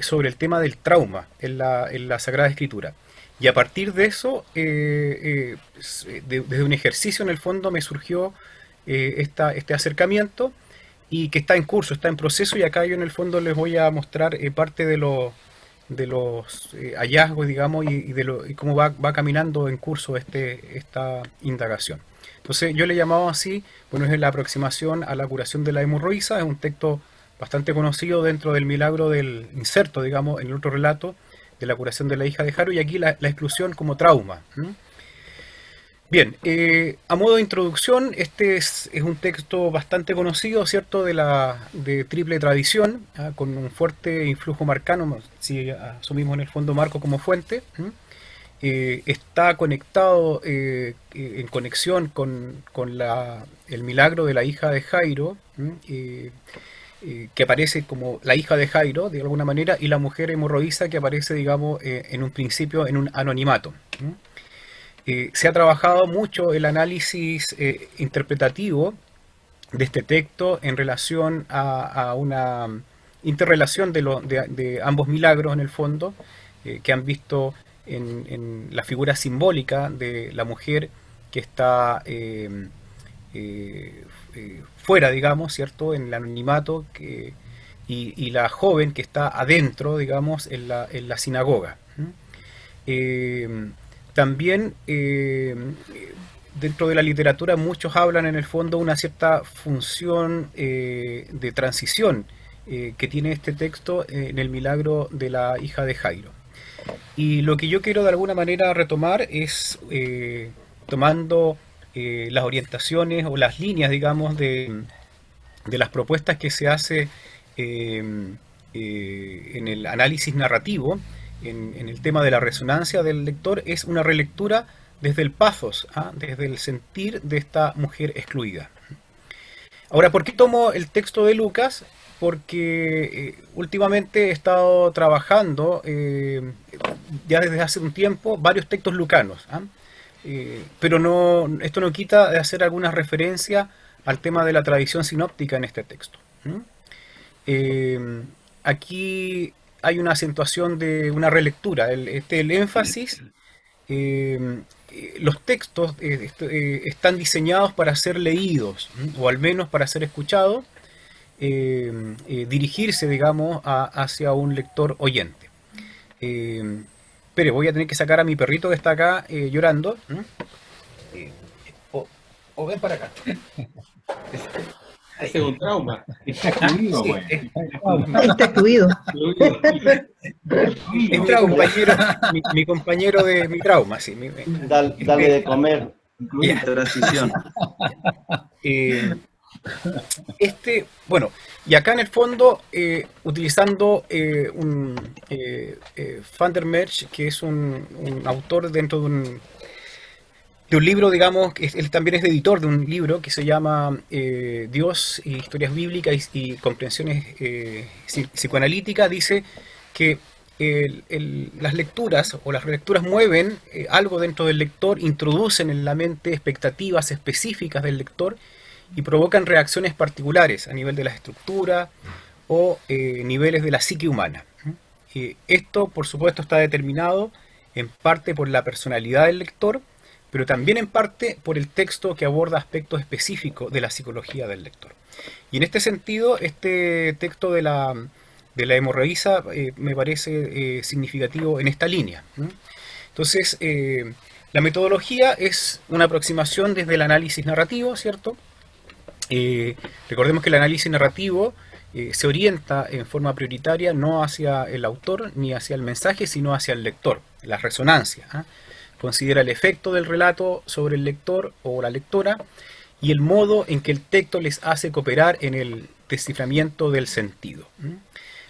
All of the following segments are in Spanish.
sobre el tema del trauma en la Sagrada Escritura. Y a partir de eso, desde un ejercicio en el fondo me surgió este acercamiento y que está en curso, está en proceso, y acá yo en el fondo les voy a mostrar parte de los hallazgos, digamos, y cómo va caminando en curso esta indagación. Entonces yo le llamaba así, bueno, es la aproximación a la curación de la hemorroísa, es un texto bastante conocido dentro del milagro del inserto, digamos, en el otro relato de la curación de la hija de Jaro, y aquí la exclusión como trauma. Bien, a modo de introducción, este es un texto bastante conocido, ¿cierto?, de triple tradición, con un fuerte influjo marcano, si asumimos en el fondo Marco como fuente. Está conectado en conexión con el milagro de la hija de Jairo, que aparece como la hija de Jairo, de alguna manera, y la mujer hemorroísa que aparece, digamos, en un principio en un anonimato. Se ha trabajado mucho el análisis interpretativo de este texto en relación a una interrelación de ambos milagros, en el fondo, que han visto en la figura simbólica de la mujer que está fuera, digamos, ¿cierto?, en el anonimato, y la joven que está adentro, digamos, en la sinagoga. También dentro de la literatura muchos hablan en el fondo una cierta función de transición que tiene este texto en el milagro de la hija de Jairo. Y lo que yo quiero de alguna manera retomar es tomando las orientaciones o las líneas, digamos, de las propuestas que se hace en el análisis narrativo, en el tema de la resonancia del lector, es una relectura desde el pathos, desde el sentir de esta mujer excluida. Ahora, ¿por qué tomo el texto de Lucas? Porque últimamente he estado trabajando ya desde hace un tiempo varios textos lucanos, pero esto no quita de hacer algunas referencias al tema de la tradición sinóptica en este texto. Aquí hay una acentuación de una relectura, el énfasis. Los textos están diseñados para ser leídos, o al menos para ser escuchados, dirigirse, digamos, hacia un lector oyente. Pero voy a tener que sacar a mi perrito que está acá llorando. Eh, o ven para acá. Ese es un trauma. Está excluido, güey. Está excluido. Mi compañero de mi trauma, sí. Dale de comer. Yeah. Transición. Bueno, y acá en el fondo, utilizando Van der Merch, que es un autor dentro de un libro, digamos, él también es editor de un libro que se llama Dios, historias bíblicas y comprensiones psicoanalíticas, dice que las lecturas o las relecturas mueven algo dentro del lector, introducen en la mente expectativas específicas del lector y provocan reacciones particulares a nivel de la estructura o niveles de la psique humana. Esto, por supuesto, está determinado en parte por la personalidad del lector, pero también en parte por el texto que aborda aspectos específicos de la psicología del lector. Y en este sentido, este texto de la hemorroísa me parece significativo en esta línea. Entonces, la metodología es una aproximación desde el análisis narrativo, ¿cierto? Recordemos que el análisis narrativo se orienta en forma prioritaria no hacia el autor ni hacia el mensaje, sino hacia el lector, la resonancia. Considera el efecto del relato sobre el lector o la lectora y el modo en que el texto les hace cooperar en el desciframiento del sentido.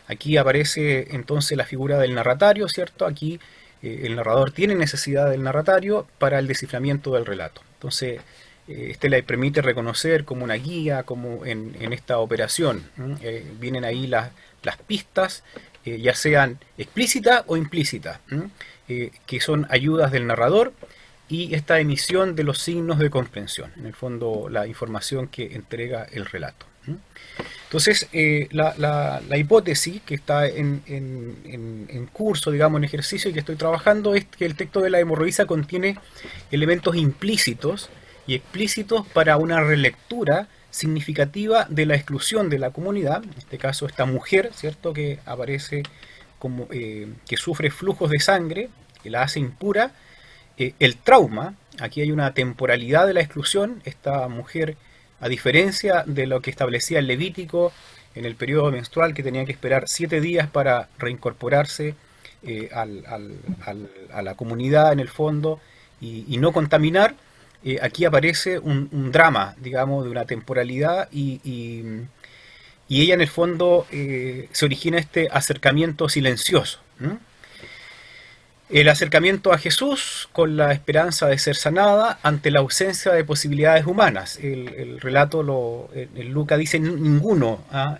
Aquí aparece entonces la figura del narratario, ¿cierto? Aquí el narrador tiene necesidad del narratario para el desciframiento del relato. Entonces, este le permite reconocer como una guía, como en esta operación. Vienen ahí las pistas, ya sean explícitas o implícitas, que son ayudas del narrador, y esta emisión de los signos de comprensión, en el fondo la información que entrega el relato. Entonces, la hipótesis que está en curso, digamos, en ejercicio y que estoy trabajando es que el texto de la hemorroísa contiene elementos implícitos y explícitos para una relectura significativa de la exclusión de la comunidad, en este caso esta mujer, ¿cierto?, que aparece como que sufre flujos de sangre, que la hace impura, el trauma, aquí hay una temporalidad de la exclusión, esta mujer, a diferencia de lo que establecía el Levítico en el periodo menstrual, que tenía que esperar 7 días para reincorporarse a la comunidad en el fondo y no contaminar, aquí aparece un drama, digamos, de una temporalidad y ella en el fondo se origina este acercamiento silencioso. El acercamiento a Jesús con la esperanza de ser sanada ante la ausencia de posibilidades humanas. El relato, el Lucas dice, ninguno ha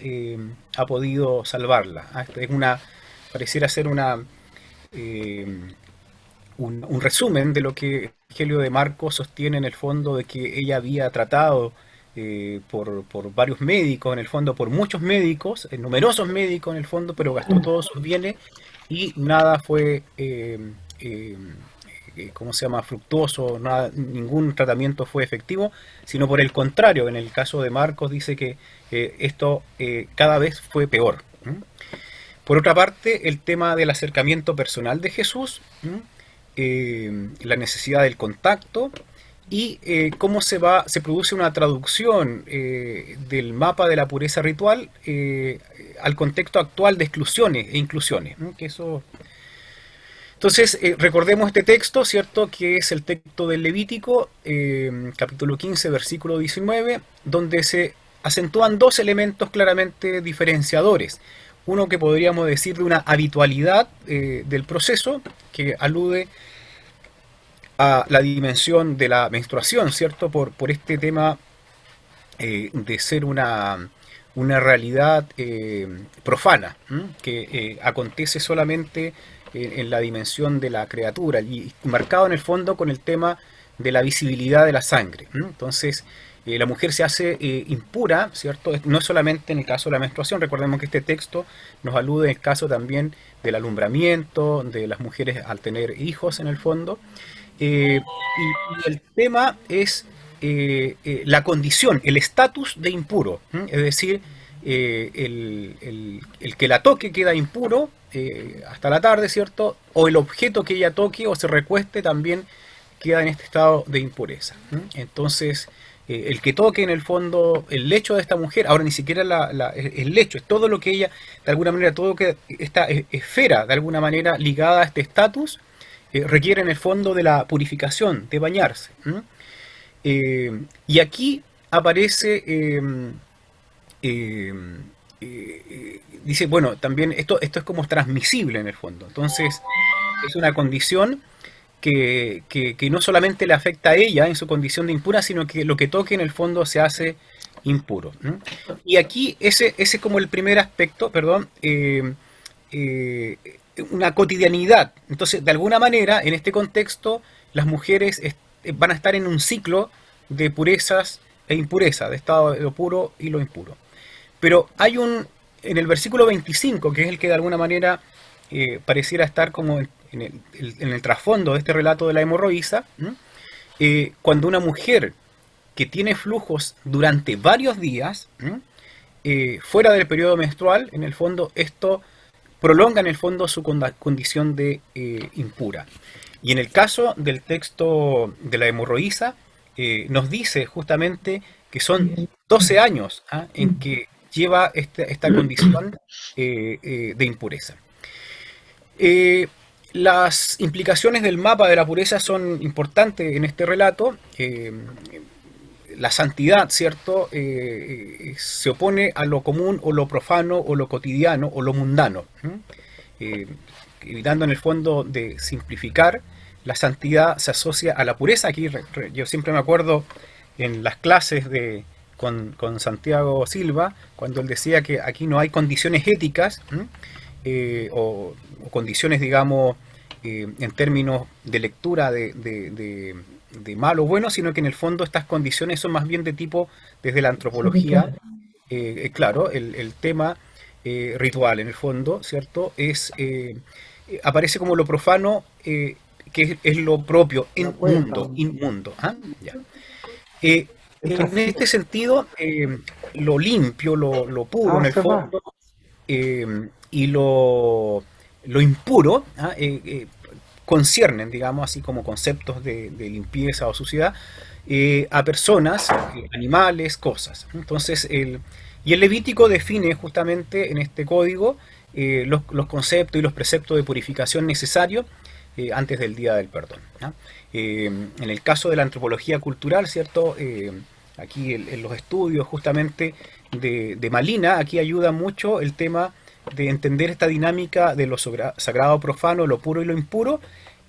podido salvarla. Es pareciera ser un resumen de lo que el Evangelio de Marcos sostiene en el fondo, de que ella había tratado por varios médicos, en el fondo por muchos médicos, numerosos médicos en el fondo, pero gastó todos sus bienes y nada fue, ¿cómo se llama?, fructuoso, nada, ningún tratamiento fue efectivo, sino por el contrario, en el caso de Marcos dice que esto cada vez fue peor. Por otra parte, el tema del acercamiento personal de Jesús, la necesidad del contacto y cómo se produce una traducción del mapa de la pureza ritual al contexto actual de exclusiones e inclusiones, ¿no? Entonces, recordemos este texto, ¿cierto?, que es el texto del Levítico, capítulo 15, versículo 19, donde se acentúan dos elementos claramente diferenciadores. Uno que podríamos decir de una habitualidad del proceso, que alude a la dimensión de la menstruación, ¿cierto?, por este tema de ser una realidad profana, que acontece solamente en la dimensión de la criatura y marcado en el fondo con el tema de la visibilidad de la sangre. Entonces, la mujer se hace impura, ¿cierto? No es solamente en el caso de la menstruación, recordemos que este texto nos alude en el caso también del alumbramiento, de las mujeres al tener hijos en el fondo. Y el tema es la condición, el estatus de impuro, es decir, el que la toque queda impuro hasta la tarde, ¿cierto? O el objeto que ella toque o se recueste también queda en este estado de impureza. Entonces, el que toque en el fondo el lecho de esta mujer, ahora ni siquiera el lecho, es todo lo que ella, de alguna manera, todo que esta esfera, de alguna manera, ligada a este estatus, requiere en el fondo de la purificación, de bañarse. Y aquí aparece, dice, bueno, también esto es como transmisible en el fondo. Entonces, es una condición que no solamente le afecta a ella en su condición de impura, sino que lo que toque en el fondo se hace impuro. Y aquí ese es como el primer aspecto, perdón, una cotidianidad. Entonces, de alguna manera, en este contexto, las mujeres van a estar en un ciclo de purezas e impurezas, de estado de lo puro y lo impuro. Pero hay en el versículo 25, que es el que de alguna manera pareciera estar como en el trasfondo de este relato de la hemorroísa, cuando una mujer que tiene flujos durante varios días, fuera del periodo menstrual, en el fondo esto prolonga en el fondo su condición de impura. Y en el caso del texto de la hemorroísa, nos dice justamente que son 12 años en que lleva esta condición de impureza. Las implicaciones del mapa de la pureza son importantes en este relato. La santidad, ¿cierto?, se opone a lo común o lo profano o lo cotidiano o lo mundano. Evitando en el fondo de simplificar, la santidad se asocia a la pureza. Aquí yo siempre me acuerdo en las clases con Santiago Silva, cuando él decía que aquí no hay condiciones éticas, o condiciones, digamos, en términos de lectura de malo o bueno, sino que en el fondo estas condiciones son más bien de tipo, desde la antropología, claro, el tema ritual en el fondo, ¿cierto? Aparece como lo profano, que es lo propio, inmundo. ¿Ah? Ya. En este sentido, lo limpio, lo puro en el fondo, y lo impuro, ¿ah? Conciernen, digamos, así como conceptos de limpieza o suciedad, a personas, animales, cosas. Entonces, y el Levítico define justamente en este código los conceptos y los preceptos de purificación necesarios antes del día del perdón, ¿no? En el caso de la antropología cultural, ¿cierto? Aquí en los estudios justamente de Malina, aquí ayuda mucho el tema de entender esta dinámica de lo sagrado, profano, lo puro y lo impuro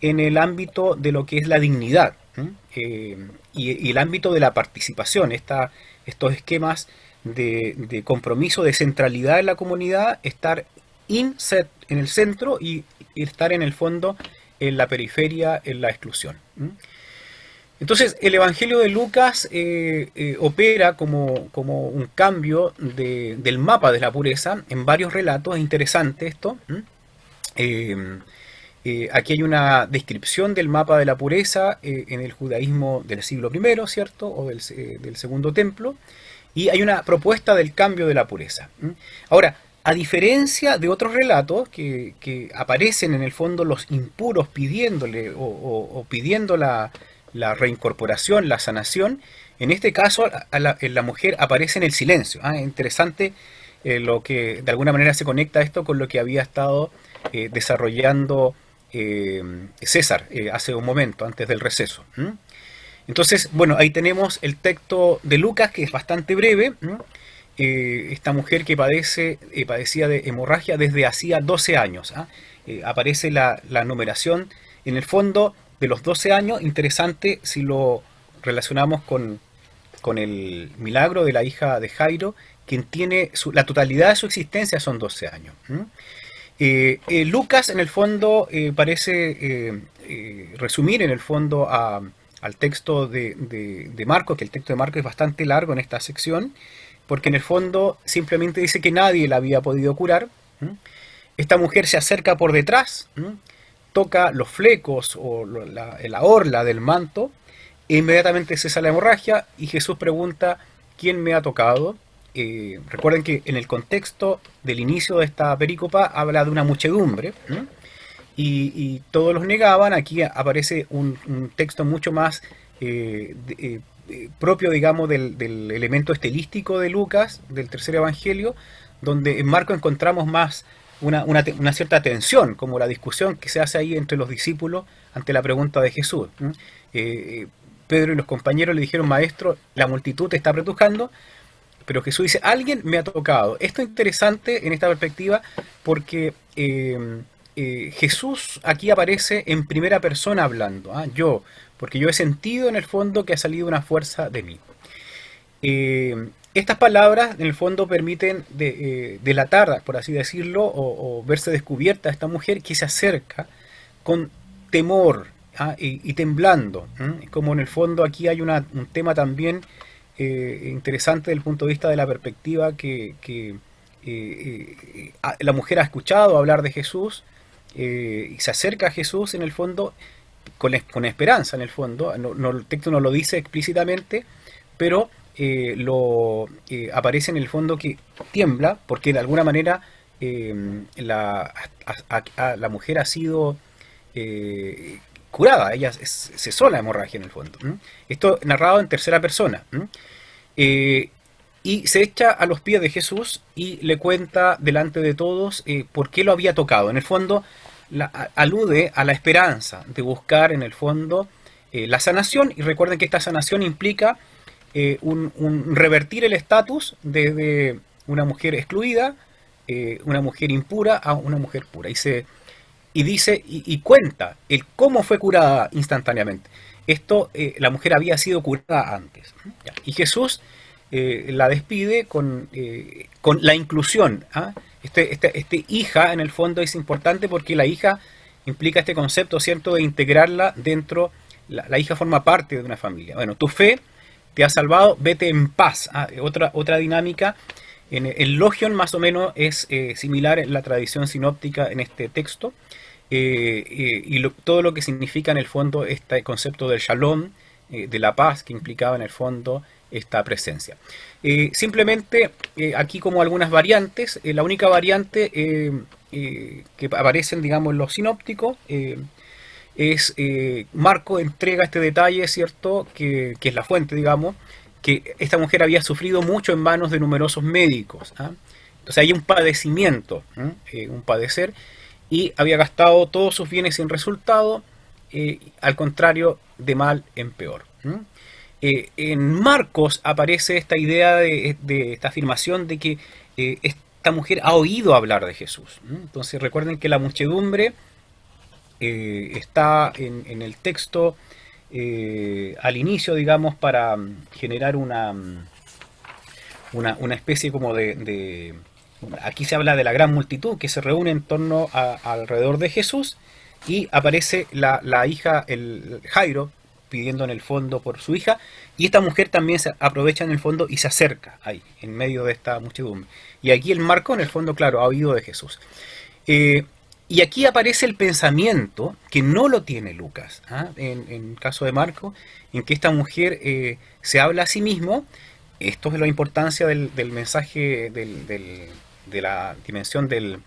en el ámbito de lo que es la dignidad, y el ámbito de la participación, estos esquemas de compromiso, de centralidad en la comunidad, estar en el centro y estar en el fondo, en la periferia, en la exclusión. Entonces, el Evangelio de Lucas opera como un cambio del mapa de la pureza en varios relatos. Es interesante esto. Aquí hay una descripción del mapa de la pureza en el judaísmo del siglo I, ¿cierto? O del Segundo Templo. Y hay una propuesta del cambio de la pureza. Ahora, a diferencia de otros relatos que aparecen en el fondo los impuros pidiéndole o pidiendo la reincorporación, la sanación, en este caso la mujer aparece en el silencio. Interesante lo que de alguna manera se conecta esto con lo que había estado desarrollando César hace un momento, antes del receso. Entonces, bueno, ahí tenemos el texto de Lucas, que es bastante breve. Esta mujer que padecía de hemorragia desde hacía 12 años. Aparece la numeración en el fondo de los 12 años, interesante si lo relacionamos con el milagro de la hija de Jairo, quien tiene la totalidad de su existencia son 12 años. Lucas en el fondo parece resumir en el fondo al texto de Marcos, que el texto de Marcos es bastante largo en esta sección, porque en el fondo simplemente dice que nadie la había podido curar. Esta mujer se acerca por detrás, toca los flecos o la orla del manto, e inmediatamente cesa la hemorragia y Jesús pregunta: ¿quién me ha tocado? Recuerden que en el contexto del inicio de esta perícopa habla de una muchedumbre, y todos los negaban. Aquí aparece un texto mucho más propio, digamos, del elemento estilístico de Lucas, del tercer evangelio, donde en Marcos encontramos más una cierta tensión, como la discusión que se hace ahí entre los discípulos ante la pregunta de Jesús. Pedro y los compañeros le dijeron: maestro, la multitud te está apretujando. Pero Jesús dice: alguien me ha tocado. Esto es interesante en esta perspectiva porque Jesús aquí aparece en primera persona hablando. Yo, porque yo he sentido en el fondo que ha salido una fuerza de mí. Estas palabras en el fondo permiten delatar, por así decirlo, o verse descubierta esta mujer que se acerca con temor y temblando. Como en el fondo aquí hay un tema también interesante desde el punto de vista de la perspectiva que la mujer ha escuchado hablar de Jesús y se acerca a Jesús en el fondo con esperanza en el fondo. El texto no lo dice explícitamente, pero aparece en el fondo que tiembla porque de alguna manera la mujer ha sido curada, ella cesó la hemorragia en el fondo. Esto narrado en tercera persona. Y se echa a los pies de Jesús y le cuenta delante de todos por qué lo había tocado. En el fondo alude a la esperanza de buscar en el fondo la sanación, y recuerden que esta sanación implica un revertir el estatus de una mujer excluida, una mujer impura, a una mujer pura. Y dice y cuenta el cómo fue curada instantáneamente. Esto, la mujer había sido curada antes. Y Jesús la despide con la inclusión. Este hija, en el fondo, es importante porque la hija implica este concepto, ¿cierto?, de integrarla dentro. La hija forma parte de una familia. Bueno, tu fe te ha salvado, vete en paz. Otra dinámica El logion más o menos es similar en la tradición sinóptica en este texto, todo lo que significa en el fondo este concepto del shalom, de la paz que implicaba en el fondo esta presencia. Simplemente aquí como algunas variantes, la única variante que aparecen, digamos, en los sinópticos es Marco entrega este detalle, ¿cierto? Que es la fuente, digamos, que esta mujer había sufrido mucho en manos de numerosos médicos. ¿Ah? Entonces hay un padecimiento, un padecer, y había gastado todos sus bienes sin resultado, al contrario, de mal en peor. En Marcos aparece esta idea de esta afirmación de que esta mujer ha oído hablar de Jesús. Entonces recuerden que la muchedumbre está en el texto al inicio, digamos, para generar una especie como aquí se habla de la gran multitud que se reúne en torno alrededor de Jesús, y aparece la hija, el Jairo, pidiendo en el fondo por su hija, y esta mujer también se aprovecha en el fondo y se acerca ahí, en medio de esta muchedumbre. Y aquí el Marco, en el fondo, claro, ha oído de Jesús. Y aquí aparece el pensamiento que no lo tiene Lucas, en el caso de Marco, en que esta mujer se habla a sí mismo. Esto es la importancia del mensaje, de la dimensión de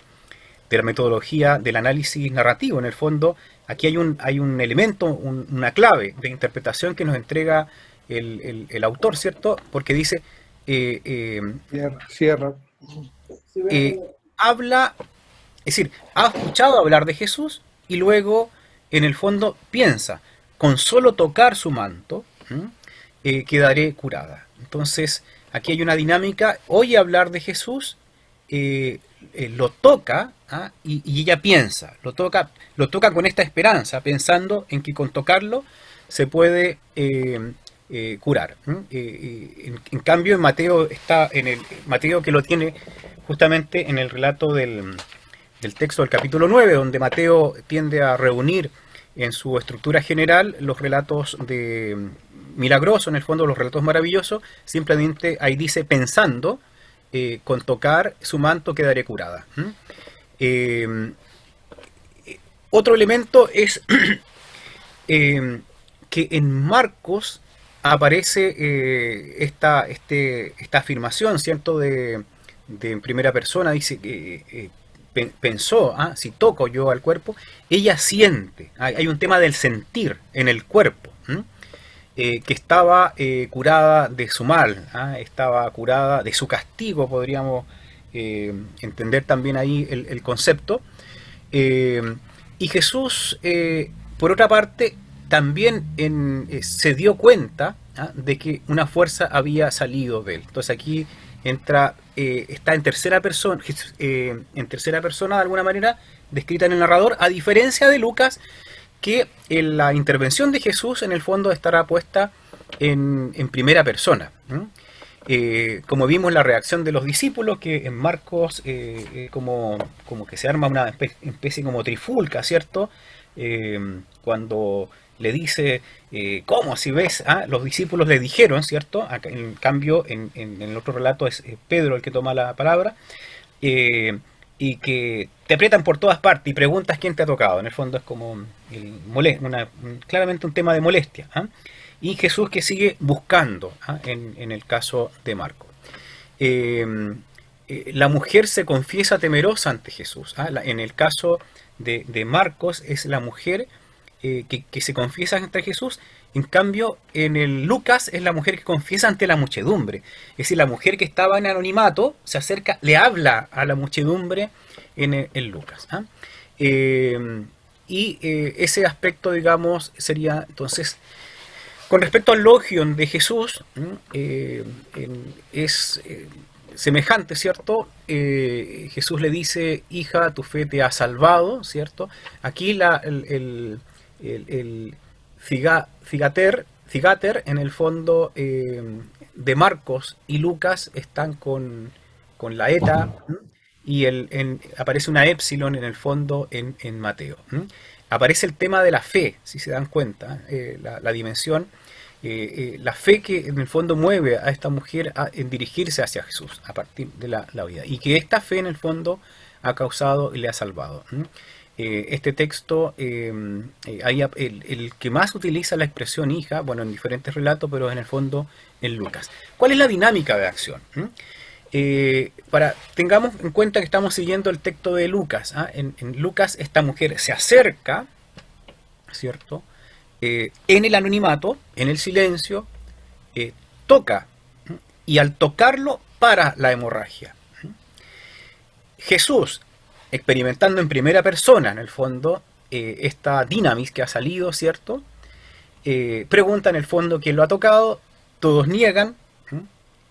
la metodología del análisis narrativo. En el fondo, aquí hay un elemento, una clave de interpretación que nos entrega el autor, ¿cierto? Porque dice, Cierra. habla, es decir, ha escuchado hablar de Jesús y luego, en el fondo, piensa, con solo tocar su manto, quedaré curada. Entonces, aquí hay una dinámica, oye hablar de Jesús, lo toca, y ella piensa, lo toca con esta esperanza, pensando en que con tocarlo se puede curar. En cambio, en Mateo está Mateo, que lo tiene justamente en el relato del texto del capítulo 9, donde Mateo tiende a reunir en su estructura general los relatos milagrosos, en el fondo los relatos maravillosos. Simplemente ahí dice pensando, con tocar su manto quedaré curada. Otro elemento es que en Marcos aparece esta afirmación, ¿cierto? En primera persona, dice que pensó, si toco yo al cuerpo, ella siente. Hay un tema del sentir en el cuerpo, que estaba curada de su mal, estaba curada de su castigo, podríamos entender también ahí el concepto. Y Jesús, por otra parte, también se dio cuenta de que una fuerza había salido de él. Entonces aquí está en tercera persona, de alguna manera, descrita en el narrador, a diferencia de Lucas, que la intervención de Jesús en el fondo estará puesta en primera persona. Como vimos la reacción de los discípulos, que en Marcos como que se arma una especie como trifulca, ¿cierto? Cuando le dice, ¿cómo? Si ves, los discípulos le dijeron, ¿cierto? En cambio, en el otro relato es Pedro el que toma la palabra, y que te aprietan por todas partes y preguntas quién te ha tocado. En el fondo es como claramente un tema de molestia. Y Jesús que sigue buscando, en el caso de Marcos. La mujer se confiesa temerosa ante Jesús. En el caso de Marcos es la mujer que se confiesa ante Jesús. En cambio, en el Lucas es la mujer que confiesa ante la muchedumbre. Es decir, la mujer que estaba en anonimato se acerca, le habla a la muchedumbre en Lucas. Ese aspecto, digamos, sería entonces. Con respecto al logion de Jesús, es semejante, ¿cierto? Jesús le dice, hija, tu fe te ha salvado, ¿cierto? Aquí el cigater, en el fondo, de Marcos y Lucas están con la eta, y aparece una épsilon en el fondo en Mateo. Aparece el tema de la fe, si se dan cuenta, la dimensión la fe que en el fondo mueve a esta mujer en dirigirse hacia Jesús a partir de la vida. Y que esta fe en el fondo ha causado y le ha salvado. Este texto, el que más utiliza la expresión hija, bueno, en diferentes relatos, pero en el fondo en Lucas. ¿Cuál es la dinámica de acción? Tengamos en cuenta que estamos siguiendo el texto de Lucas. En Lucas esta mujer se acerca, ¿cierto? En el anonimato, en el silencio, toca, y al tocarlo para la hemorragia. Jesús, experimentando en primera persona, en el fondo, esta dinamis que ha salido, ¿cierto? Pregunta en el fondo quién lo ha tocado, todos niegan,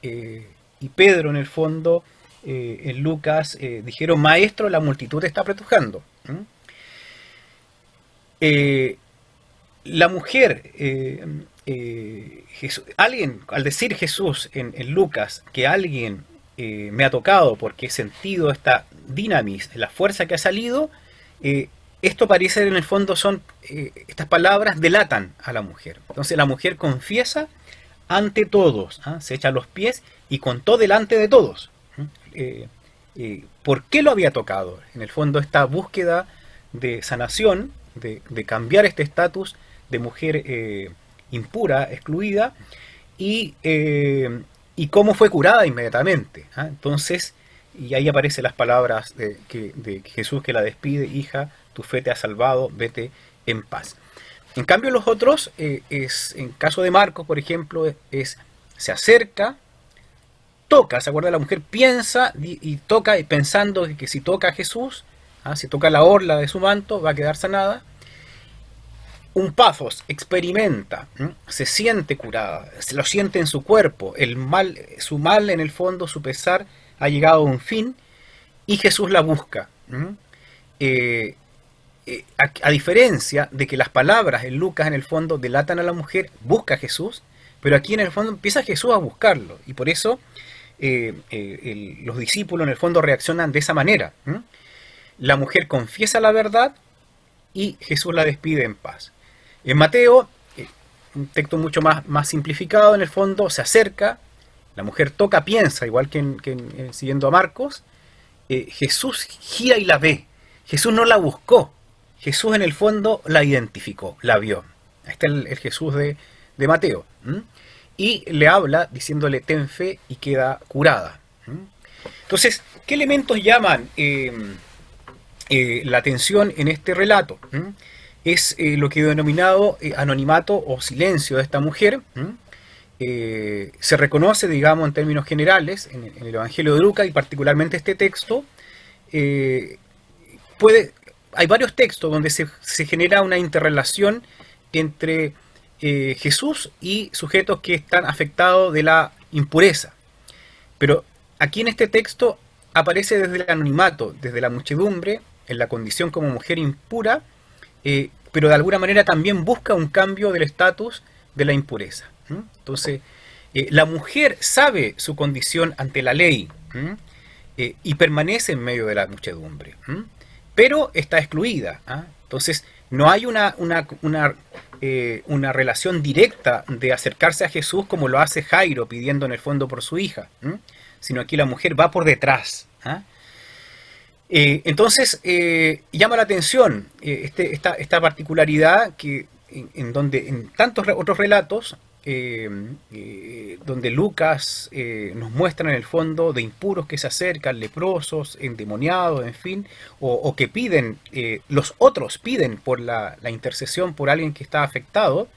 y Pedro en el fondo, en Lucas, dijeron, maestro, la multitud te está apretujando. La mujer, alguien, al decir Jesús en Lucas que alguien me ha tocado porque he sentido esta dinamis, la fuerza que ha salido, esto parece en el fondo son, estas palabras delatan a la mujer. Entonces la mujer confiesa ante todos, se echa a los pies y contó delante de todos. ¿Por qué lo había tocado? En el fondo esta búsqueda de sanación, de cambiar este estatus de mujer impura, excluida, y cómo fue curada inmediatamente. Entonces, y ahí aparecen las palabras de Jesús que la despide, hija, tu fe te ha salvado, vete en paz. En cambio los otros, en caso de Marcos, por ejemplo, se acerca, toca, ¿se acuerda? La mujer piensa y toca, pensando que si toca a Jesús, si toca la orla de su manto, va a quedar sanada. Un pathos, experimenta, se siente curada, se lo siente en su cuerpo, su mal en el fondo, su pesar ha llegado a un fin y Jesús la busca. A diferencia de que las palabras en Lucas en el fondo delatan a la mujer, busca a Jesús, pero aquí en el fondo empieza Jesús a buscarlo y por eso los discípulos en el fondo reaccionan de esa manera. La mujer confiesa la verdad y Jesús la despide en paz. En Mateo, un texto mucho más simplificado en el fondo, se acerca, la mujer toca, piensa, igual que siguiendo a Marcos, Jesús gira y la ve. Jesús no la buscó, Jesús en el fondo la identificó, la vio. Ahí está el Jesús de Mateo. Y le habla diciéndole ten fe y queda curada. Entonces, ¿qué elementos llaman la atención en este relato? Es lo que he denominado anonimato o silencio de esta mujer. Se reconoce, digamos, en términos generales, en el Evangelio de Lucas y particularmente este texto, hay varios textos donde se genera una interrelación entre Jesús y sujetos que están afectados de la impureza. Pero aquí en este texto aparece desde el anonimato, desde la muchedumbre, en la condición como mujer impura, pero de alguna manera también busca un cambio del estatus de la impureza. Entonces, la mujer sabe su condición ante la ley y permanece en medio de la muchedumbre, pero está excluida. Entonces, no hay una relación directa de acercarse a Jesús como lo hace Jairo pidiendo en el fondo por su hija, sino aquí la mujer va por detrás. Entonces llama la atención esta particularidad que en tantos otros relatos donde Lucas nos muestra en el fondo de impuros que se acercan, leprosos, endemoniados, en fin, o que piden, los otros piden por la intercesión por alguien que está afectado.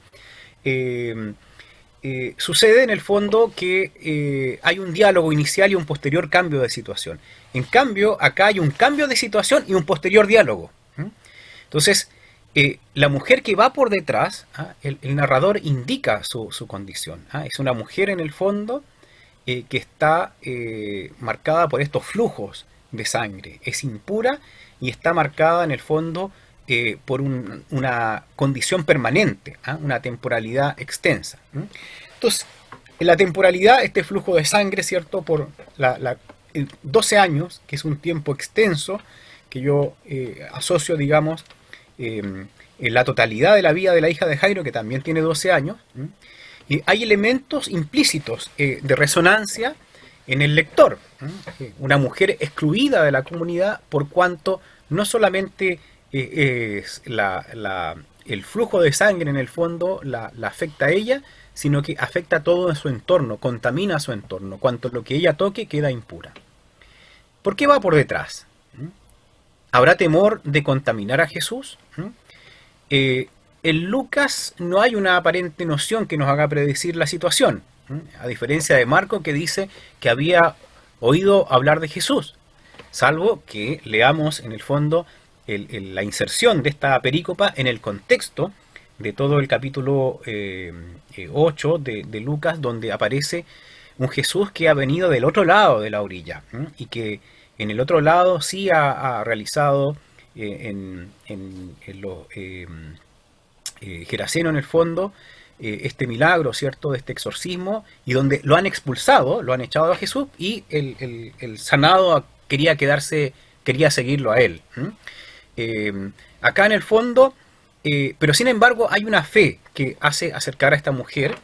Sucede en el fondo que hay un diálogo inicial y un posterior cambio de situación. En cambio, acá hay un cambio de situación y un posterior diálogo. Entonces, la mujer que va por detrás, el narrador indica su condición. Es una mujer en el fondo que está marcada por estos flujos de sangre. Es impura y está marcada en el fondo por una condición permanente, una temporalidad extensa. Entonces, en la temporalidad, este flujo de sangre, ¿cierto? Por 12 años, que es un tiempo extenso, que yo asocio, digamos, en la totalidad de la vida de la hija de Jairo, que también tiene 12 años, hay elementos implícitos de resonancia en el lector. Una mujer excluida de la comunidad por cuanto no solamente es el flujo de sangre en el fondo la afecta a ella, sino que afecta a todo en su entorno, contamina su entorno, cuanto lo que ella toque queda impura. ¿Por qué va por detrás? ¿Habrá temor de contaminar a Jesús? En Lucas no hay una aparente noción que nos haga predecir la situación, a diferencia de Marco, que dice que había oído hablar de Jesús, salvo que leamos en el fondo la inserción de esta perícopa en el contexto de todo el capítulo 8 de Lucas, donde aparece un Jesús que ha venido del otro lado de la orilla, y que en el otro lado sí ha realizado en los Geraseno en el fondo este milagro, ¿cierto?, de este exorcismo, y donde lo han expulsado, lo han echado a Jesús, y el sanado quería seguirlo a él. Acá en el fondo, pero sin embargo hay una fe que hace acercar a esta mujer.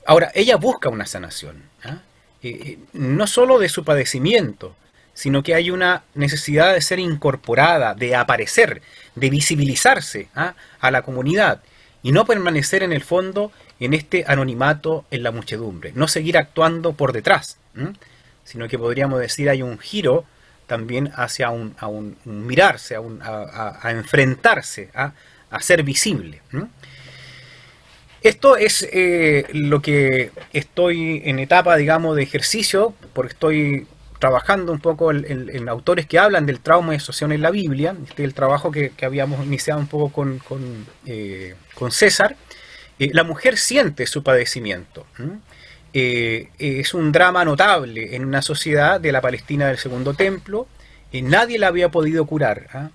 Ahora, ella busca una sanación, no solo de su padecimiento, sino que hay una necesidad de ser incorporada, de aparecer, de visibilizarse a la comunidad, y no permanecer en el fondo en este anonimato en la muchedumbre, no seguir actuando por detrás, sino que podríamos decir hay un giro también hacia un mirarse, a enfrentarse, a ser visible. Esto es lo que estoy en etapa, digamos, de ejercicio, porque estoy trabajando un poco en autores que hablan del trauma y asociación en la Biblia. Este es el trabajo que habíamos iniciado un poco con César. La mujer siente su padecimiento. Es un drama notable en una sociedad de la Palestina del Segundo Templo. Nadie la había podido curar.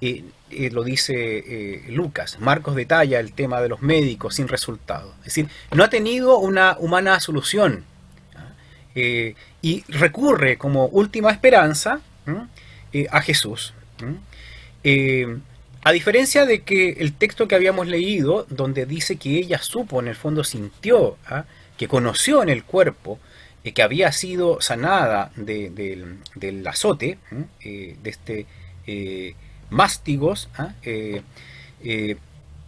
Lo dice Lucas. Marcos detalla el tema de los médicos sin resultado. Es decir, no ha tenido una humana solución. Y recurre como última esperanza a Jesús. A diferencia de que el texto que habíamos leído, donde dice que ella supo, en el fondo sintió, que conoció en el cuerpo, que había sido sanada del azote, de este mástigos,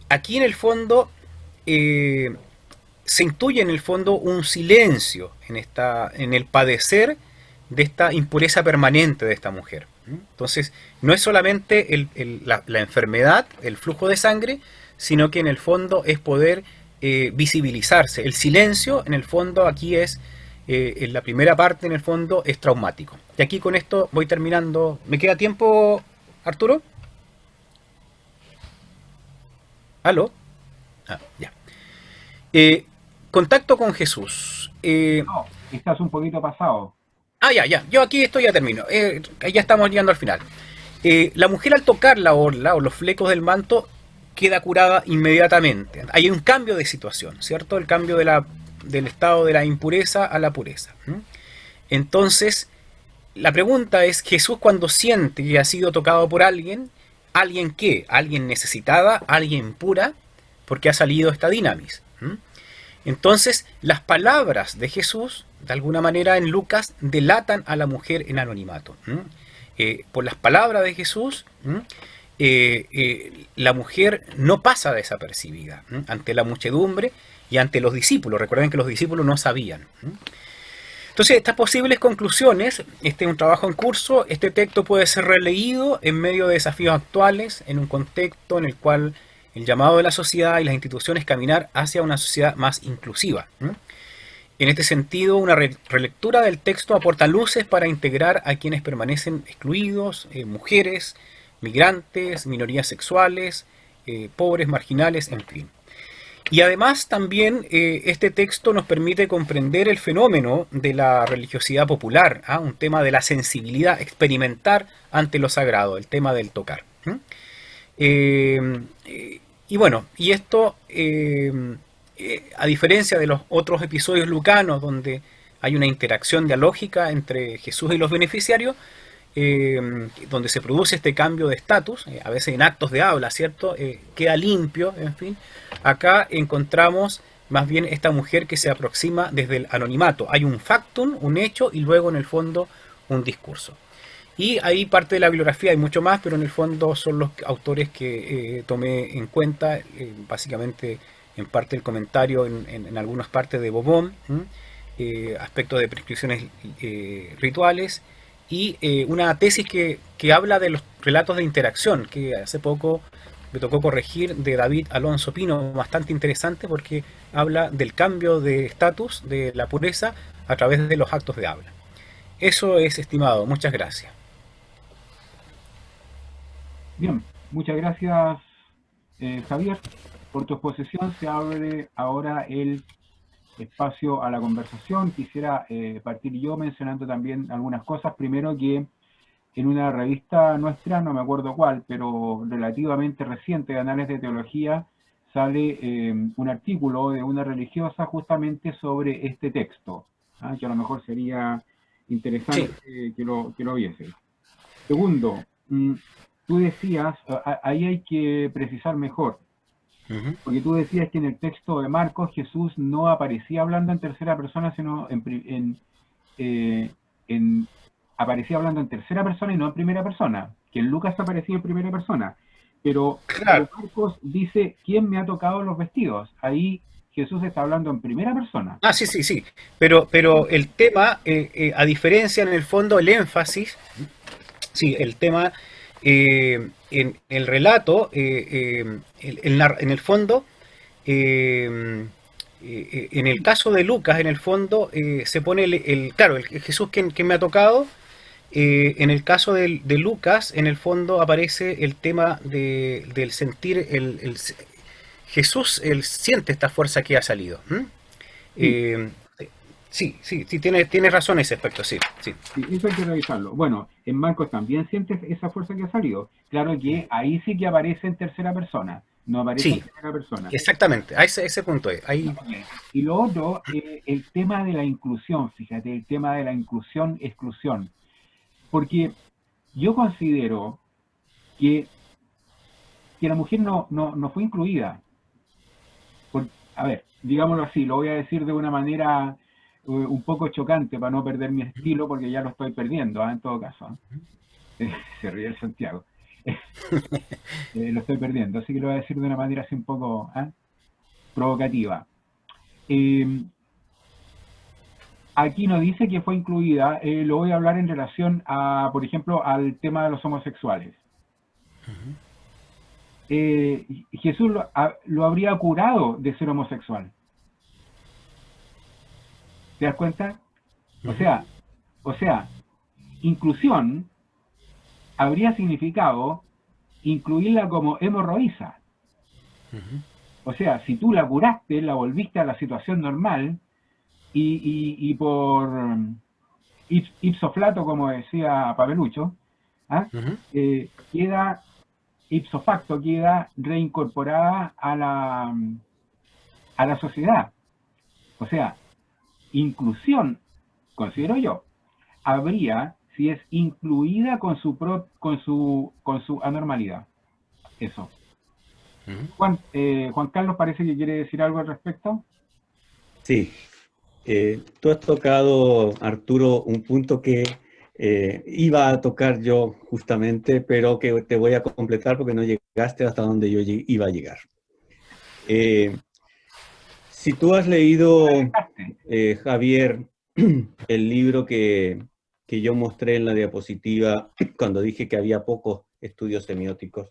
aquí en el fondo se intuye en el fondo un silencio en el padecer de esta impureza permanente de esta mujer. Entonces, no es solamente la enfermedad, el flujo de sangre, sino que en el fondo es poder visibilizarse. El silencio, en el fondo, aquí es, en la primera parte, en el fondo, es traumático. Y aquí con esto voy terminando. ¿Me queda tiempo, Arturo? ¿Aló? Ya. Contacto con Jesús. No, estás un poquito pasado. Ya. Yo aquí esto ya termino. Ya estamos llegando al final. La mujer, al tocar la orla o los flecos del manto, queda curada inmediatamente. Hay un cambio de situación, ¿cierto? El cambio del estado de la impureza a la pureza. Entonces, la pregunta es, Jesús, cuando siente que ha sido tocado por alguien, ¿alguien qué? ¿Alguien necesitada? ¿Alguien pura? Porque ha salido esta dinamis. Entonces, las palabras de Jesús, de alguna manera en Lucas, delatan a la mujer en anonimato. Por las palabras de Jesús, la mujer no pasa desapercibida ante la muchedumbre y ante los discípulos. Recuerden que los discípulos no sabían. Entonces, estas posibles conclusiones, este es un trabajo en curso. Este texto puede ser releído en medio de desafíos actuales, en un contexto en el cual el llamado de la sociedad y las instituciones caminar hacia una sociedad más inclusiva. En este sentido, una relectura del texto aporta luces para integrar a quienes permanecen excluidos, mujeres, migrantes, minorías sexuales, pobres, marginales, en fin. Y además también este texto nos permite comprender el fenómeno de la religiosidad popular, un tema de la sensibilidad, experimentar ante lo sagrado, el tema del tocar. Y bueno, y esto, a diferencia de los otros episodios lucanos donde hay una interacción dialógica entre Jesús y los beneficiarios, donde se produce este cambio de estatus, a veces en actos de habla, ¿cierto? Queda limpio, en fin. Acá encontramos más bien esta mujer que se aproxima desde el anonimato. Hay un factum, un hecho, y luego en el fondo un discurso. Y ahí parte de la bibliografía, hay mucho más, pero en el fondo son los autores que tomé en cuenta, básicamente en parte del comentario, en algunas partes de Bobón, aspectos de prescripciones rituales, y una tesis que habla de los relatos de interacción, que hace poco me tocó corregir, de David Alonso Pino, bastante interesante porque habla del cambio de estatus de la pureza a través de los actos de habla. Eso es, estimado, muchas gracias. Bien, muchas gracias, Javier. Por tu exposición se abre ahora el espacio a la conversación. Quisiera partir yo mencionando también algunas cosas. Primero, que en una revista nuestra, no me acuerdo cuál, pero relativamente reciente, de Anales de Teología, sale un artículo de una religiosa justamente sobre este texto, que a lo mejor sería interesante que lo viese. Segundo, tú decías, ahí hay que precisar mejor, porque tú decías que en el texto de Marcos Jesús no aparecía hablando en tercera persona, sino aparecía hablando en tercera persona y no en primera persona, que en Lucas aparecía en primera persona, pero Claro. Marcos dice, ¿quién me ha tocado los vestidos? Ahí Jesús está hablando en primera persona. Ah, sí, sí, sí. Pero el tema, a diferencia en el fondo, el énfasis, sí, el tema en el relato, en el fondo, en el caso de Lucas, en el fondo, se pone claro, el Jesús que me ha tocado. En el caso de Lucas, en el fondo aparece el tema del sentir, Jesús él siente esta fuerza que ha salido. Sí, Eh, sí, sí, sí, tiene razón ese aspecto, sí, sí. sí, eso hay que revisarlo. Bueno, en Marcos también sientes esa fuerza que ha salido. Claro que ahí sí que aparece en tercera persona, no aparece en Sí, primera persona. exactamente, a ese punto es. Ahí, Y lo otro, el tema de la inclusión, fíjate, el tema de la inclusión-exclusión. Porque yo considero que, que la mujer no fue incluida. A ver, digámoslo así, lo voy a decir de una manera un poco chocante para no perder mi estilo, porque ya lo estoy perdiendo, en todo caso. Se ríe el Santiago. Lo estoy perdiendo, así que lo voy a decir de una manera así un poco provocativa. Aquí no dice que fue incluida, lo voy a hablar en relación a, por ejemplo, al tema de los homosexuales. Jesús lo habría curado de ser homosexual. ¿Te das cuenta? O sea, inclusión habría significado incluirla como hemorroísa. O sea, si tú la curaste, la volviste a la situación normal y por ipso flato, como decía Pavelucho, queda ipso facto, queda reincorporada a la sociedad. O sea, inclusión, considero yo, habría si es incluida con su anormalidad. Eso. Juan Carlos parece que quiere decir algo al respecto. Sí, tú has tocado, Arturo, un punto que iba a tocar yo justamente, pero que te voy a completar porque no llegaste hasta donde yo iba a llegar. Si tú has leído, Javier, el libro que yo mostré en la diapositiva cuando dije que había pocos estudios semióticos,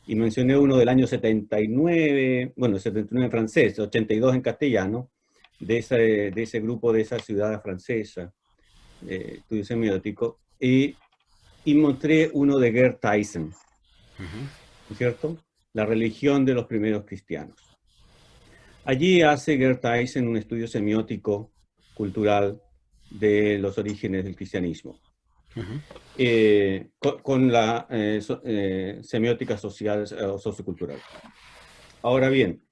y mencioné uno del año 79, bueno, 79 en francés, 82 en castellano, de ese grupo, de esa ciudad francesa, estudio semiótico, y mostré uno de Gerd Tyson, ¿cierto? La religión de los primeros cristianos. Allí hace Gerd Tyson un estudio semiótico cultural de los orígenes del cristianismo, con la semiótica social o sociocultural. Ahora bien,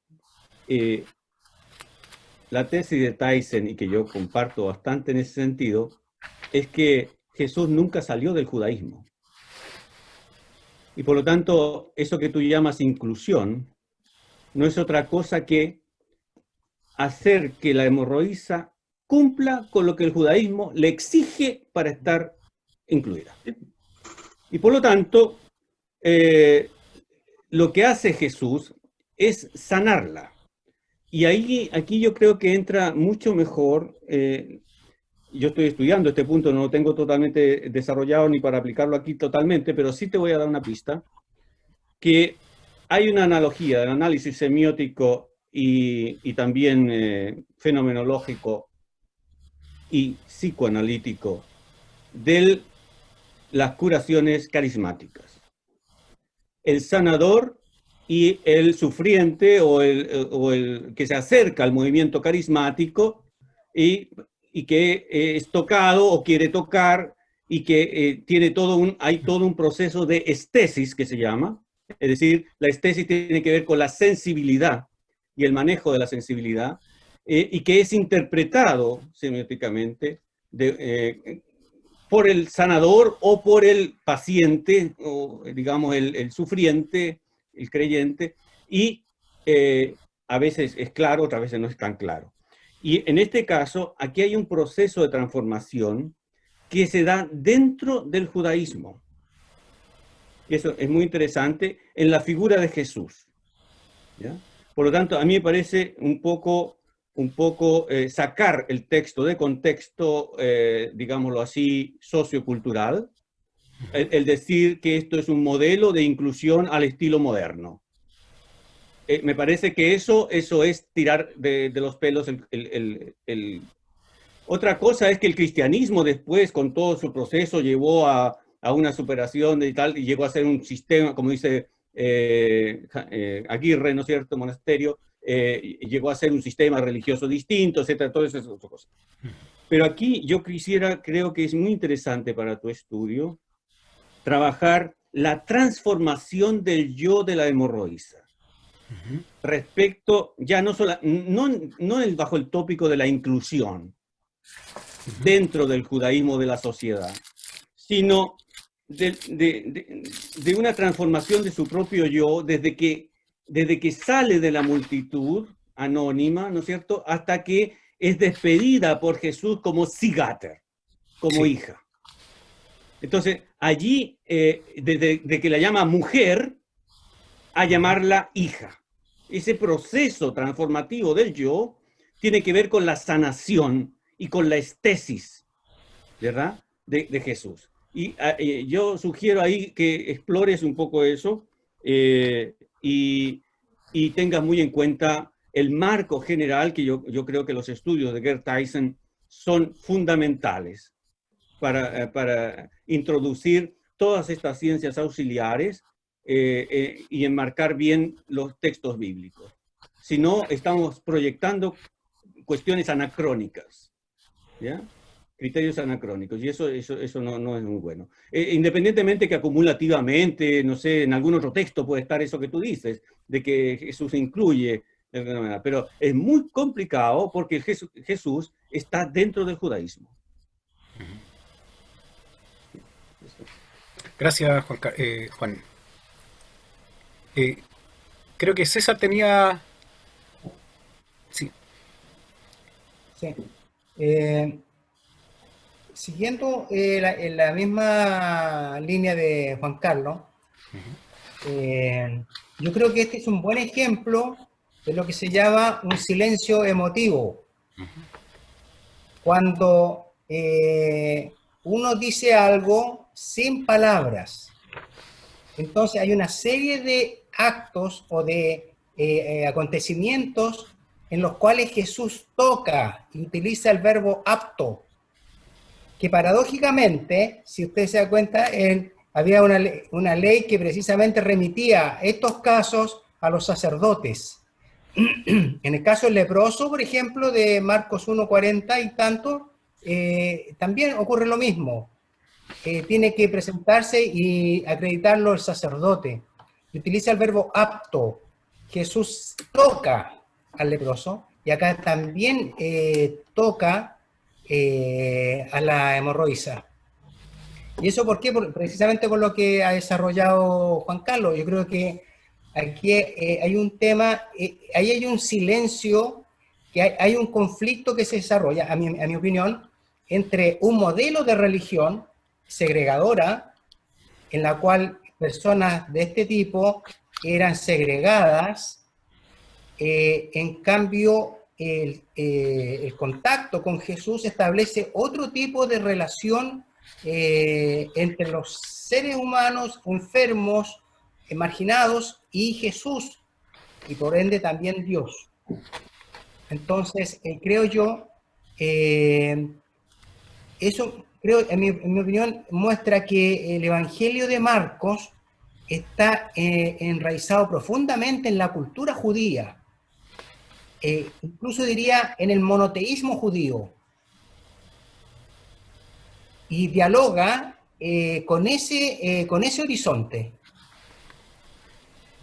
la tesis de Tyson, y que yo comparto bastante en ese sentido, es que Jesús nunca salió del judaísmo. Y por lo tanto, eso que tú llamas inclusión, no es otra cosa que hacer que la hemorroísa cumpla con lo que el judaísmo le exige para estar incluida. Y por lo tanto, lo que hace Jesús es sanarla. Y aquí yo creo que entra mucho mejor. Yo estoy estudiando este punto, no lo tengo totalmente desarrollado ni para aplicarlo aquí totalmente, pero sí te voy a dar una pista, que hay una analogía del análisis semiótico y también fenomenológico y psicoanalítico de las curaciones carismáticas. El sanador y el sufriente o el que se acerca al movimiento carismático y que es tocado o quiere tocar y que hay todo un proceso de estesis que se llama. Es decir, la estesis tiene que ver con la sensibilidad y el manejo de la sensibilidad y que es interpretado semióticamente por el sanador o por el paciente, o digamos el sufriente, el creyente, y a veces es claro, otras veces no es tan claro. Y en este caso, aquí hay un proceso de transformación que se da dentro del judaísmo. Eso es muy interesante en la figura de Jesús, ¿ya? Por lo tanto, a mí me parece un poco sacar el texto de contexto, digámoslo así, sociocultural, el decir que esto es un modelo de inclusión al estilo moderno. Me parece que eso es tirar de los pelos Otra cosa es que el cristianismo después, con todo su proceso, llevó a una superación y tal, y llegó a ser un sistema, como dice Aguirre, ¿no es cierto?, monasterio, llegó a ser un sistema religioso distinto, etcétera, todas esas otras cosas. Pero aquí yo creo que es muy interesante para tu estudio, trabajar la transformación del yo de la hemorroísa. Respecto, ya no bajo el tópico de la inclusión dentro del judaísmo de la sociedad, sino de una transformación de su propio yo desde que sale de la multitud anónima, ¿no es cierto?, hasta que es despedida por Jesús como Sigater, como hija. Entonces, allí, de que la llama mujer a llamarla hija. Ese proceso transformativo del yo tiene que ver con la sanación y con la estesis, ¿verdad?, de Jesús. Y yo sugiero ahí que explores un poco eso y tengas muy en cuenta el marco general, que yo creo que los estudios de Gerd Tyson son fundamentales para introducir todas estas ciencias auxiliares y enmarcar bien los textos bíblicos. Si no, estamos proyectando cuestiones anacrónicas, ¿ya? Criterios anacrónicos, y eso no es muy bueno. Independientemente que acumulativamente, no sé, en algún otro texto puede estar eso que tú dices, de que Jesús incluye, de alguna manera, pero es muy complicado porque Jesús está dentro del judaísmo. Gracias, Juan. Creo que César tenía... Sí. Sí. Siguiendo en la misma línea de Juan Carlos, yo creo que este es un buen ejemplo de lo que se llama un silencio emotivo. Cuando uno dice algo sin palabras. Entonces hay una serie de actos o de acontecimientos en los cuales Jesús toca y utiliza el verbo apto, que paradójicamente, si usted se da cuenta, había una ley que precisamente remitía estos casos a los sacerdotes. En el caso del leproso, por ejemplo, de Marcos 1:40 y tanto, también ocurre lo mismo. Tiene que presentarse y acreditarlo el sacerdote. Utiliza el verbo apto. Jesús toca al leproso y acá también toca a la hemorroísa. ¿Y eso por qué? Precisamente por lo que ha desarrollado Juan Carlos. Yo creo que aquí hay un tema, ahí hay un silencio, que hay un conflicto que se desarrolla, a mi opinión, entre un modelo de religión segregadora, en la cual personas de este tipo eran segregadas, en cambio el contacto con Jesús establece otro tipo de relación entre los seres humanos enfermos, marginados, y Jesús, y por ende también Dios. Entonces, creo yo, eso, creo, en mi opinión, muestra que el Evangelio de Marcos está enraizado profundamente en la cultura judía, incluso diría en el monoteísmo judío, y dialoga con ese horizonte.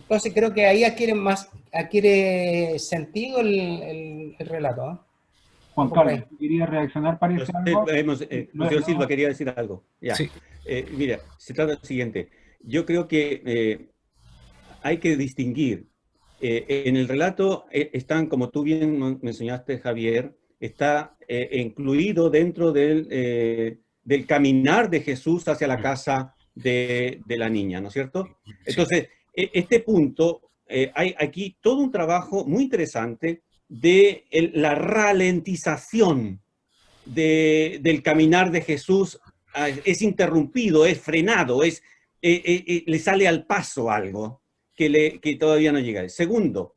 Entonces creo que ahí adquiere sentido el relato, ¿eh? Juan Carlos, ¿quería reaccionar? ¿Parece algo? José Silva quería decir algo. Ya. Sí. Mira, se trata de lo siguiente. Yo creo que hay que distinguir. En el relato están, como tú bien me enseñaste, Javier, está incluido dentro del caminar de Jesús hacia la casa de la niña, ¿no es cierto? Entonces, este punto, hay aquí todo un trabajo muy interesante de la ralentización del caminar de Jesús. Es interrumpido, es frenado, le sale al paso algo que todavía no llega. Segundo,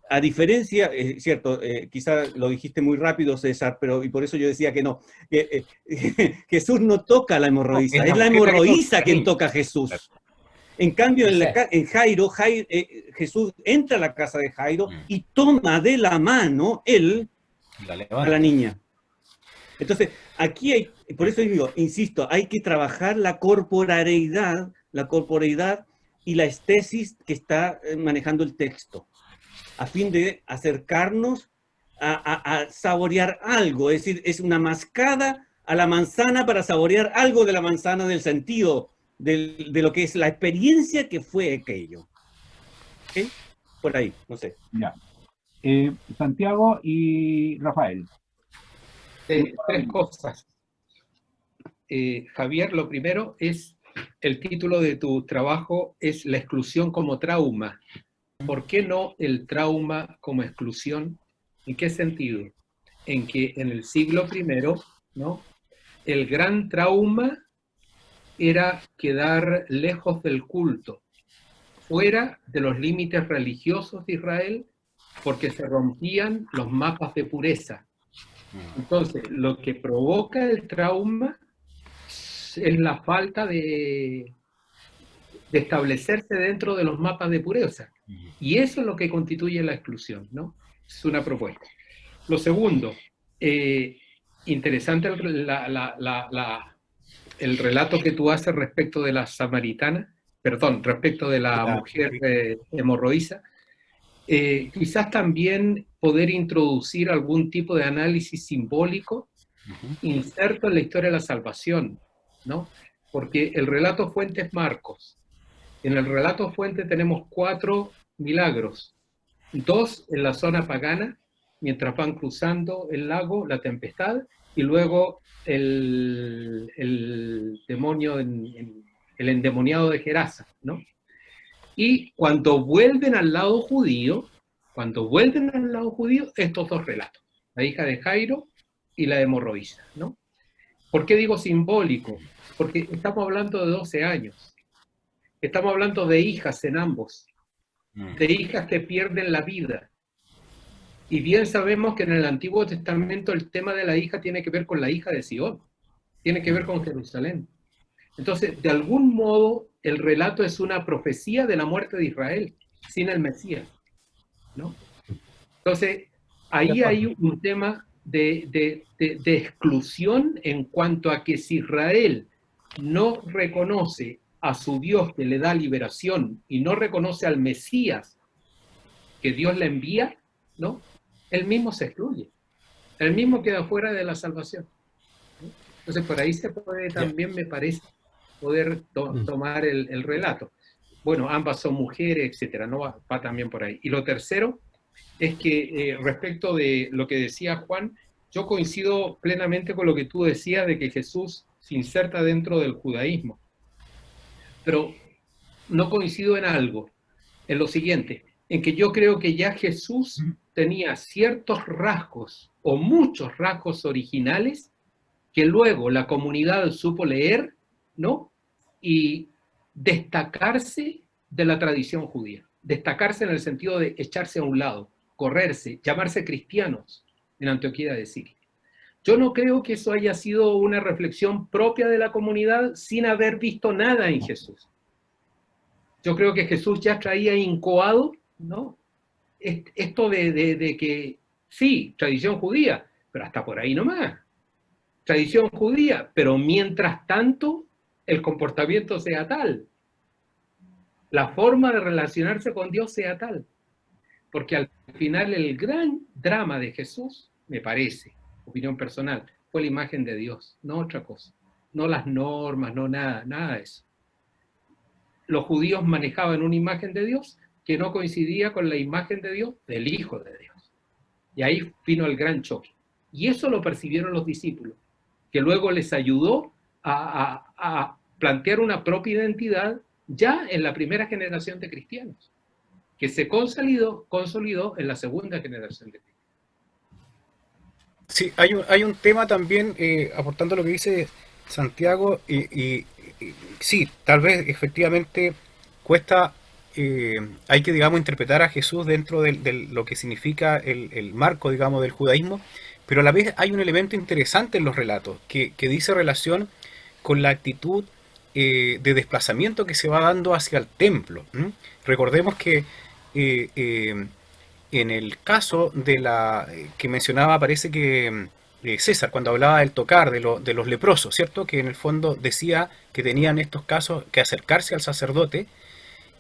a diferencia, cierto, quizá lo dijiste muy rápido, César, pero y por eso yo decía que no, Jesús no toca la hemorroísa, es la hemorroísa quien toca a Jesús. En cambio, en Jairo, Jesús entra a la casa de Jairo y toma de la mano a la niña. Entonces, aquí hay, por eso digo, insisto, hay que trabajar la corporeidad y la estesis que está manejando el texto, a fin de acercarnos a saborear algo, es decir, es una mascada a la manzana para saborear algo de la manzana, del sentido de lo que es la experiencia que fue aquello. ¿Okay? Por ahí, no sé. Ya. Santiago y Rafael. Tres cosas. Javier, lo primero es, el título de tu trabajo es La exclusión como trauma. ¿Por qué no el trauma como exclusión? ¿En qué sentido? En que en el siglo I, ¿no?, el gran trauma era quedar lejos del culto, fuera de los límites religiosos de Israel, porque se rompían los mapas de pureza. Entonces, lo que provoca el trauma es la falta de establecerse dentro de los mapas de pureza. Y eso es lo que constituye la exclusión, ¿no? Es una propuesta. Lo segundo, interesante el relato que tú haces respecto de la samaritana, respecto de la mujer hemorroísa. Quizás también poder introducir algún tipo de análisis simbólico inserto en la historia de la salvación, ¿no? Porque el relato fuente es Marcos. En el relato fuente tenemos 4 milagros, 2 en la zona pagana, mientras van cruzando el lago, la tempestad, y luego el demonio, el endemoniado de Gerasa, ¿no? Y cuando vuelven al lado judío, estos 2 relatos, la hija de Jairo y la hemorroísa, ¿no? ¿Por qué digo simbólico? Porque estamos hablando de 12 años. Estamos hablando de hijas en ambos, de hijas que pierden la vida. Y bien sabemos que en el Antiguo Testamento el tema de la hija tiene que ver con la hija de Sion, tiene que ver con Jerusalén. Entonces, de algún modo, el relato es una profecía de la muerte de Israel, sin el Mesías, ¿no? Entonces, ahí hay un tema de exclusión en cuanto a que si Israel no reconoce a su Dios que le da liberación y no reconoce al Mesías que Dios le envía, ¿no?, él mismo se excluye, él mismo queda fuera de la salvación, ¿no? Entonces por ahí se puede también, me parece, poder tomar el relato. bueno, ambas son mujeres, etcétera, no va también por ahí. Y lo tercero es que respecto de lo que decía Juan, yo coincido plenamente con lo que tú decías de que Jesús se inserta dentro del judaísmo, pero no coincido en algo, en lo siguiente, en que yo creo que ya Jesús tenía ciertos rasgos o muchos rasgos originales que luego la comunidad supo leer, ¿no? Y destacarse de la tradición judía, destacarse en el sentido de echarse a un lado, correrse, llamarse cristianos en Antioquía de Siria. Yo no creo que eso haya sido una reflexión propia de la comunidad sin haber visto nada en Jesús. Yo creo que Jesús ya traía incoado, ¿no? Esto de que, sí, tradición judía, pero hasta por ahí nomás. Tradición judía, pero mientras tanto el comportamiento sea tal. La forma de relacionarse con Dios sea tal. Porque al final el gran drama de Jesús, me parece, opinión personal, fue la imagen de Dios, no otra cosa. No las normas, no nada de eso. Los judíos manejaban una imagen de Dios que no coincidía con la imagen de Dios del Hijo de Dios. Y ahí vino el gran choque. Y eso lo percibieron los discípulos, que luego les ayudó a plantear una propia identidad ya en la primera generación de cristianos, que se consolidó en la segunda generación de cristianos. Sí, hay un tema también, aportando lo que dice Santiago, y sí, tal vez efectivamente cuesta, hay que, digamos, interpretar a Jesús dentro de lo que significa el marco, digamos, del judaísmo, pero a la vez hay un elemento interesante en los relatos, que dice relación con la actitud de desplazamiento que se va dando hacia el templo. Recordemos que en el caso de la que mencionaba, parece que César, cuando hablaba del tocar de los leprosos, ¿cierto? Que en el fondo decía que tenían estos casos que acercarse al sacerdote,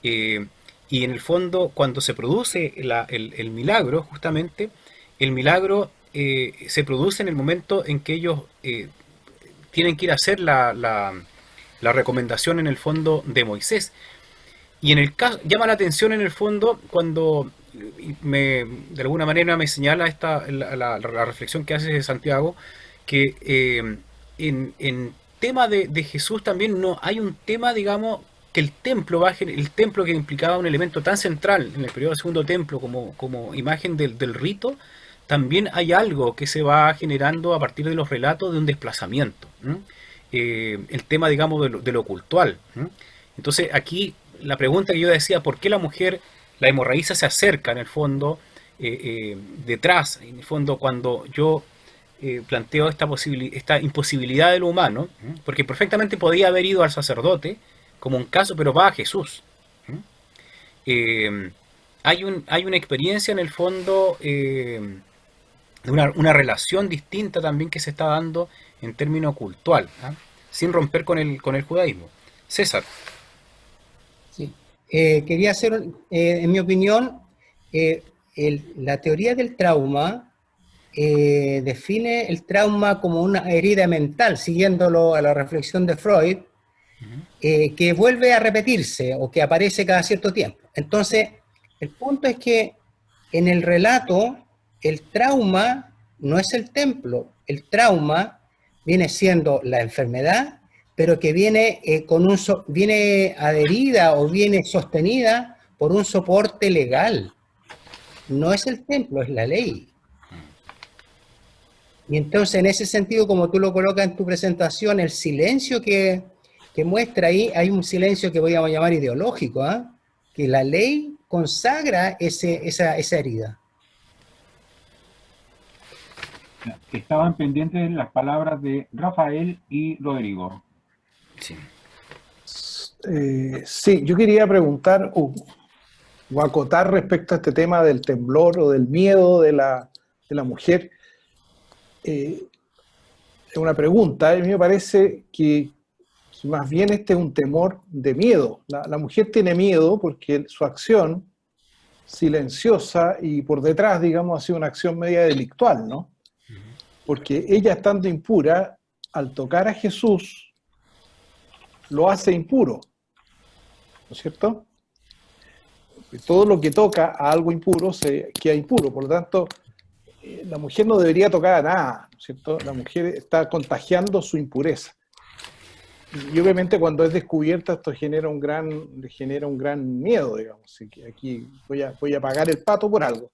y en el fondo cuando se produce el milagro, justamente, el milagro se produce en el momento en que ellos tienen que ir a hacer la recomendación en el fondo de Moisés. Y en el caso, llama la atención en el fondo cuando de alguna manera me señala la reflexión que hace Santiago, que en tema de Jesús también no hay un tema, digamos, que el templo que implicaba un elemento tan central en el periodo del Segundo Templo como imagen del rito, también hay algo que se va generando a partir de los relatos de un desplazamiento, el tema, digamos, de lo cultural. Entonces aquí la pregunta que yo decía, ¿por qué la mujer, la hemorraísa, se acerca en el fondo detrás, en el fondo cuando yo planteo esta imposibilidad de lo humano? Porque perfectamente podía haber ido al sacerdote como un caso, pero va a Jesús. Hay una experiencia en el fondo de una relación distinta también que se está dando en términos cultural, sin romper con el judaísmo. César. Sí. Quería hacer, en mi opinión, la teoría del trauma define el trauma como una herida mental, siguiéndolo a la reflexión de Freud, que vuelve a repetirse o que aparece cada cierto tiempo. Entonces, el punto es que en el relato el trauma no es el templo, el trauma viene siendo la enfermedad, pero que viene, viene adherida o viene sostenida por un soporte legal. No es el templo, es la ley. Y entonces, en ese sentido, como tú lo colocas en tu presentación, el silencio que muestra ahí, hay un silencio que podríamos llamar ideológico, que la ley consagra esa herida. Estaban pendientes las palabras de Rafael y Rodrigo. Sí. Sí, yo quería preguntar o acotar respecto a este tema del temblor o del miedo de la mujer. Es una pregunta, a mí me parece que más bien este es un temor de miedo. La mujer tiene miedo porque su acción silenciosa y por detrás, digamos, ha sido una acción media delictual, ¿no? Porque ella, estando impura, al tocar a Jesús, lo hace impuro, ¿no es cierto? todo lo que toca a algo impuro se queda impuro. Por lo tanto, la mujer no debería tocar a nada, ¿cierto? La mujer está contagiando su impureza. Y obviamente cuando es descubierta esto genera un gran miedo, digamos. Así que aquí voy a pagar el pato por algo.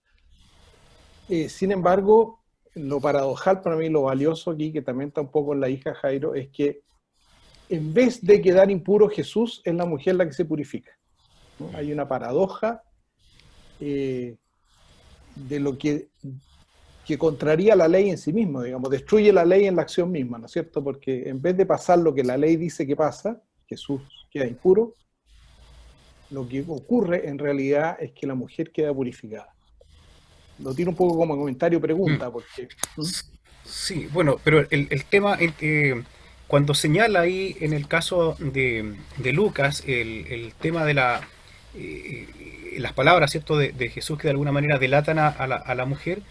Sin embargo, lo paradojal para mí, lo valioso aquí, que también está un poco en la hija Jairo, es que en vez de quedar impuro Jesús, es la mujer la que se purifica, ¿no? Hay una paradoja de lo que contraría la ley en sí misma, digamos, destruye la ley en la acción misma, ¿no es cierto? Porque en vez de pasar lo que la ley dice que pasa, Jesús queda impuro, lo que ocurre en realidad es que la mujer queda purificada. Lo tiro un poco como comentario pregunta, porque... Sí, bueno, pero el tema, cuando señala ahí en el caso de Lucas, el tema de las palabras, ¿cierto?, de Jesús que de alguna manera delatan a la mujer,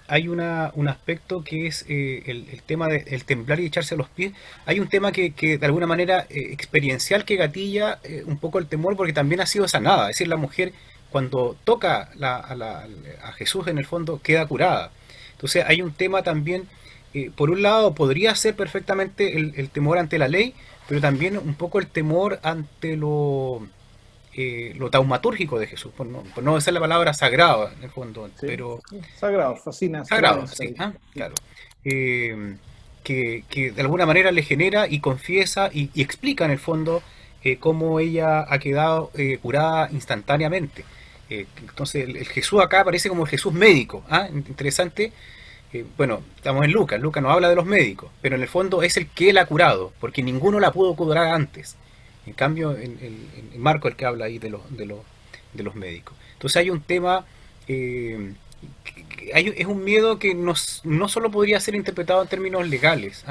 hay un aspecto que es el tema del temblar y echarse a los pies. Hay un tema que de alguna manera experiencial que gatilla un poco el temor porque también ha sido sanada. Es decir, la mujer cuando toca a Jesús en el fondo queda curada. Entonces hay un tema también, por un lado podría ser perfectamente el temor ante la ley, pero también un poco el temor ante lo taumatúrgico de Jesús, por no decir la palabra sagrado en el fondo, Sí, pero sagrado, fascina. sagrado, sí, claro. Que de alguna manera le genera y confiesa y explica en el fondo cómo ella ha quedado curada instantáneamente. Entonces el Jesús acá aparece como el Jesús médico, interesante. Bueno, estamos en Lucas no habla de los médicos, pero en el fondo es el que la ha curado, porque ninguno la pudo curar antes. En cambio, en Marco el que habla ahí de los médicos. Entonces hay un tema, es un miedo que no solo podría ser interpretado en términos legales,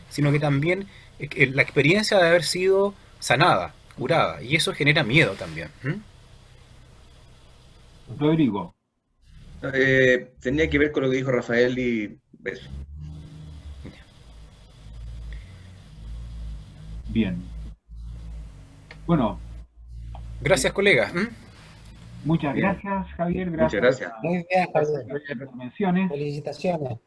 sino que también la experiencia de haber sido sanada, curada, y eso genera miedo también. Rodrigo. Tenía que ver con lo que dijo Rafael y eso. Bien. Bueno. Gracias, colega. Muchas gracias, Javier. Muchas gracias. Muy bien, Javier. Por las menciones. Felicitaciones.